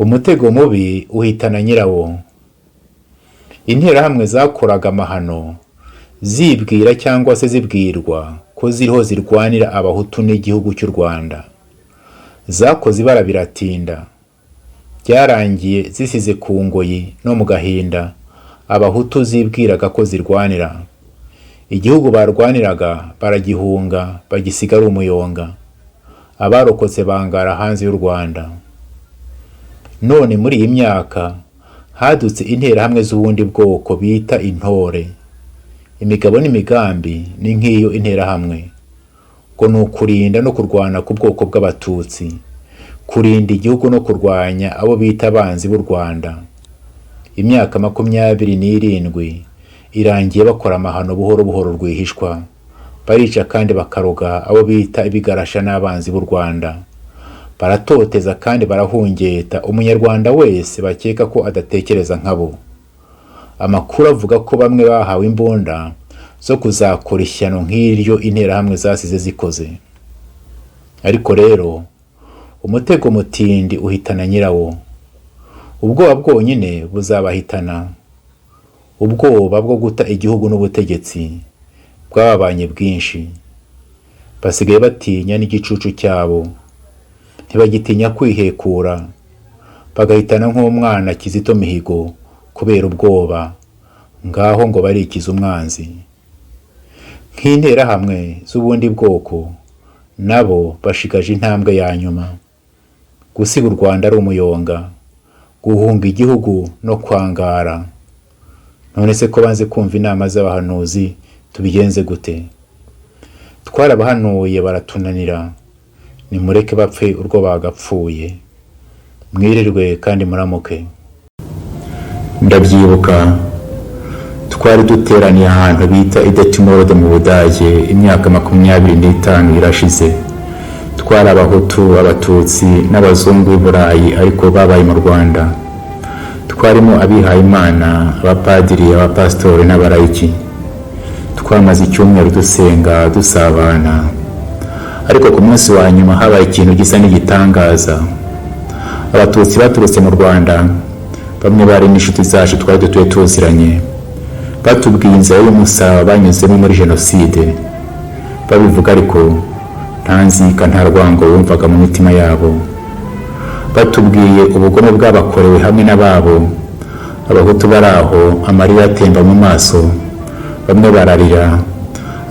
umutego mubi uhitana nyirawo. Interahamwe zakoraga amahano zibwira cyangwa se zibwirwa ko ziriho zirwanira abahutu n'igihugu cy'u Rwanda. Zakoze ibara biratinda, byarangiye zisize ku ngoyi no mu gahinda abahutu zibwiraga ko zirwanira. Igihugu barwaniraga baragihunga bagisiga ari umuyonga. Abarokotse bangara hanze y'u Rwanda. None muri iyi myaka hadutse interahamwe z'ubundi bwoko bita Intore. Imigabo n'imigambi ni nk'iyo interahamwe, ngo ni ukurinda no kurwana ku bwoko bw'abatutsi, kurinda igihugu no kurwanya abo bita abanzi b'u Rwanda. Imyaka 27 irangiye bakora amahano buhoro buhoro rwihishwa, barica kandi bakaroga abo bita ibigarasha n'abanzi b'u Rwanda. Baratoteza kandi barahungeta umunyarwanda wese bakeka ko adatekereza nkabo. Amakuru avuga ko bamwe bahawe imbunda zo kuzakora ishyano nk'iryo interahamwe zasize zikoze. Ariko rero umutego mutindi uhitana nyirawo. Ubwoba bwonyine buzabahitana. Ubwoba bwo guta igihugu n'ubutegetsi bwababanye bwinshi. Basigaye batinya n'igicucu cyabo, ntibagitinya kwihekura, bagahitana nk'umwana Kizito Mihigo kubera ubwoba, ngaho ngo barikiza umwanzi. Nk'interahamwe z'ubundi bwoko nabo bashigaje intambwe ya nyuma, gusiga u Rwanda ari umuyonga, guhunga igihugu no kwangara. None se ko banze kumva inama z'abahanuzi tubigenze gute? Twarabahanuye baratunanira, nimureke bapfe urwo bagapfuye. Mwirirwe kandi muramuke. Ndabyibuka twari duteraniye ahantu bita Intore mu Budage imyaka 25 irashize. Twari abahutu, abatutsi n'abazungu b'i Burayi ariko babaye mu Rwanda. Twarimo abihaye Imana, abapadiri, abapastori n'abarayiki. Twamaze icyumweru dusenga dusabana. Ariko ku munsi wa nyuma habaye ikintu gisa n'igitangaza. Abatutsi baturutse mu Rwanda, bamwe bari n'inshuti zacu twari dutuye tuziranye, batubwiye inzira y'umusaraba banyuzemo muri jenoside. Babivuga ariko nta nzika nta rwango bumvaga mu mitima yabo. Batubwiye ubugome bw'abakorewe hamwe n'ababo. Abahutu baraho amarira atemba mu maso, bamwe bararira,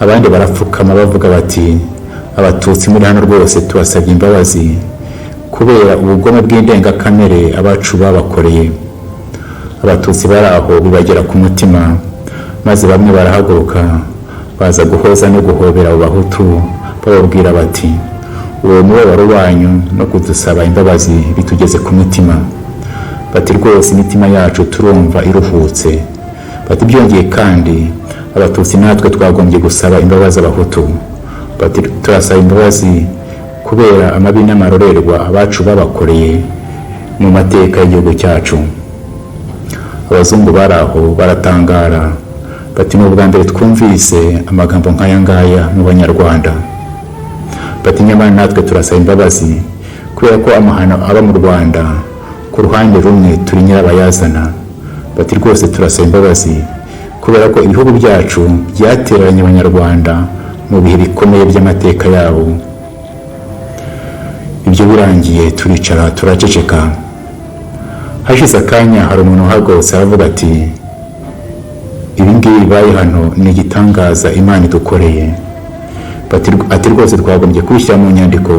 abandi barapfukama bavuga bati abatutsi muri hano rwose tubasabye imbabazi kubera ubugome bw'indengakamere abacu babakoreye. Abatutsi baraho bibagera ku mutima, maze bamwe barahaguruka baza guhoza no guhobera abo bahutu bababwira bati uwo mubabaro wanyu no kudusaba imbabazi bitugeze ku mutima. Bati rwose imitima yacu turumva iruhutse. Bati byongeye kandi abatutsi natwe twagombye gusaba imbabazi abahutu. Bati turasaba imbabazi kubera amabi n'amarorerwa abacu babakoreye mu mateka y'igihugu cyacu. Abazungu baraho baratangara, bati ni ubwa mbere twumvise amagambo nk'aya ngaya mu Banyarwanda. Bati nyamara natwe turasaba imbabazi kubera ko amahano aba mu Rwanda ku ruhande rumwe turi nyirabayazana. Bati rwose turasaba imbabazi kubera ko ibihugu byacu byateranye Abanyarwanda mu bihe bikomeye by'amateka yabo. Ibyo birangiye turicara turaceceka. Hashize akanya hari umuntu uhagurutse aravuga ati ibi ngibi bibaye hano ni igitangaza Imana idukoreye. Ati rwose twagombye kubishyira mu nyandiko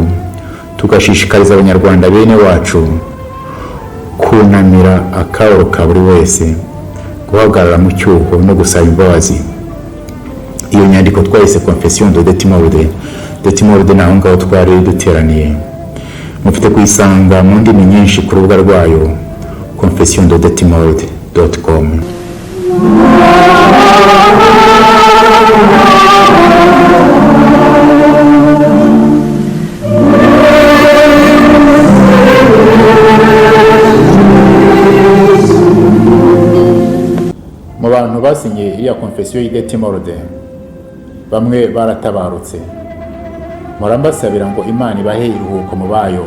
tugashishikariza Abanyarwanda bene wacu kunamira akababaro ka buri wese, guhagarara mu cyuho no gusaba imbabazi. Iyo nyandiko twayise Confession de Intore naho ngaho twari duteraniye. Mufite kuyisanga mu ndimi nyinshi ku rubuga rwayo confessiondeintore.com. Mu bantu basinye iriya Confession d'Intore bamwe baratabarutse. Murambasabira ngo Imana ibahe iruhuko mu bayo.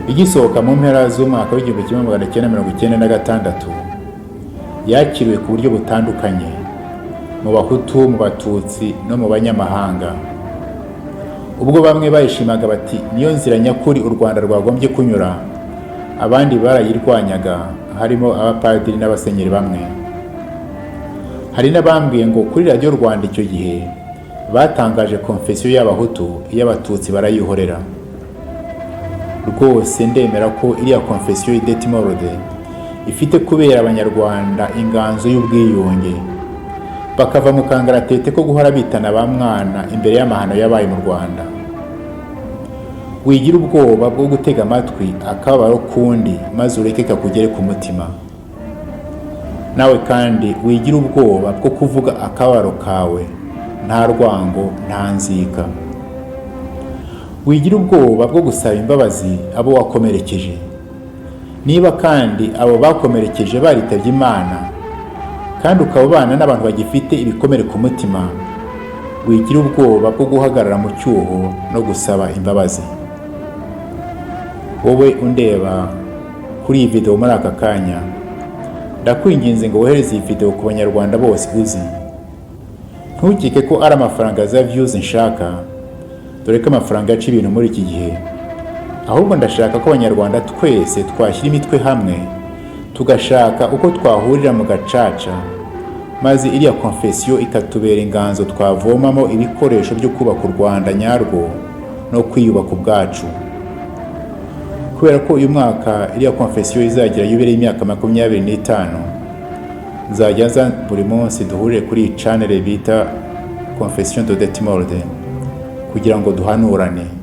igisohoka mu mpera z'umwaka w'1996 yakiriwe ku buryo butandukanye mu Bahutu, mu Batutsi no mu banyamahanga. Ubwo bamwe bayishimaga bati niyo nzira nyakuri u Rwanda rwagombye kunyura, abandi barayirwanyaga, harimo abapadiri n'abasenyeri bamwe. Hari n'abambwiye ngo kuri radiyo Rwanda icyo gihe batangaje konfesiyo y'Abahutu, iy'Abatutsi barayihorera. Rwose ndemera ko iriya konfesiyo y'Idetimorode ifite kubera abanyarwanda inganzo y'ubwiyunge, bakava mu kangaratete ko guhora bitana ba mwana imbere y'amahano yabaye mu Rwanda. Wigira ubwoba bwo gutega amatwi akababaro kundi maze ureke kakugere ku mutima. Nawe kandi wigira ubwoba bwo kuvuga akababaro kawe nta rwango, nta nzika. Wigira ubwoba bwo gusaba imbabazi abo wakomerekeje. Niba kandi abo bakomerekeje baritabye Imana kandi ukaba ubana n'abantu bagifite ibikomere ku mutima, wigira ubwoba bwo guhagarara mu cyuho no gusaba imbabazi. Wowe undeba kuri iyi video muri aka kanya, ndakwinginze ngo wohereze iyi video ku banyarwanda bose uzi. Ntukeke ko ari amafaranga za views nshaka, dore ko amafaranga yaca ibintu muri iki gihe. Ahubwo ndashaka ko abanyarwanda twese twashyira imitwe hamwe, tugashaka uko twahurira mu gacaca, maze iriya konfesiyo ikatubera inganzo twavomamo ibikoresho byo kubaka u Rwanda nyarwo no kwiyubaka ubwacu. Kubera ko uyu mwaka iriya konfesiyo izagira yubile y'imyaka 25, nzajya nza buri munsi duhurire kuri iyi channel bita Confession de Detimorde kugira ngo duhanurane.